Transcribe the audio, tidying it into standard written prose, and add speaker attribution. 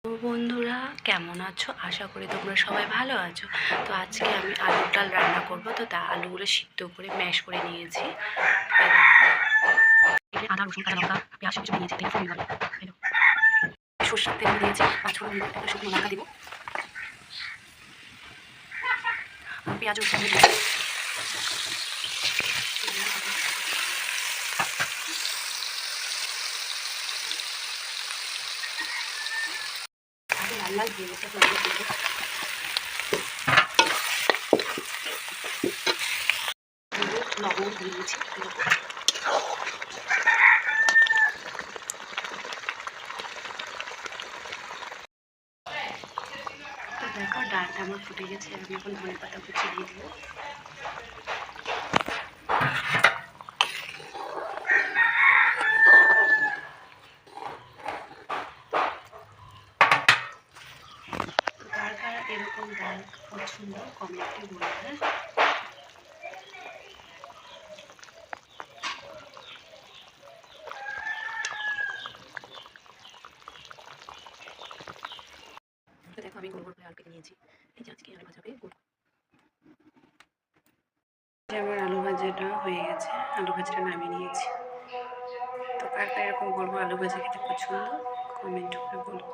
Speaker 1: তো বন্ধুরা কেমন আছো? আশা করি তোমরা সবাই ভালো আছো। তো আজকে আমি আলুর ডাল রান্না করব। তো তা আলুগুলো সিদ্ধ করে ম্যাশ করে নিয়েছি। আদা রসুন কাঁচা লঙ্কা পেঁয়াজ সব কিছু নিয়েছি, তেল ফোড়ন হবে। সর্ষের তেল দিয়েছি, পাঁচফোড়ন দিব, একটা শুকনো লঙ্কা দিব, পেঁয়াজ রসুন দিয়েছি। লাল লাল দিয়ে গেছে, লবণ দিয়েছি। তো দেখো ডালটা আমার ফুটে গেছে, আমি এখন ধনেপাতা কুচি দিয়ে দিব। কার কার এরকম ডাল পছন্দ কমেন্টে বলবে। তো দেখো আমি গোল গোল করে আলু কেটে নিয়েছি। এই যে আজকে আলু ভাজা হবে। আমার আলু ভাজাটা হয়ে গেছে, আলু ভাজাটা নামিয়ে নিয়েছি। তো কার কার এরকম গোল গোল আলু ভাজা খেতে পছন্দ কমেন্ট করে বলো।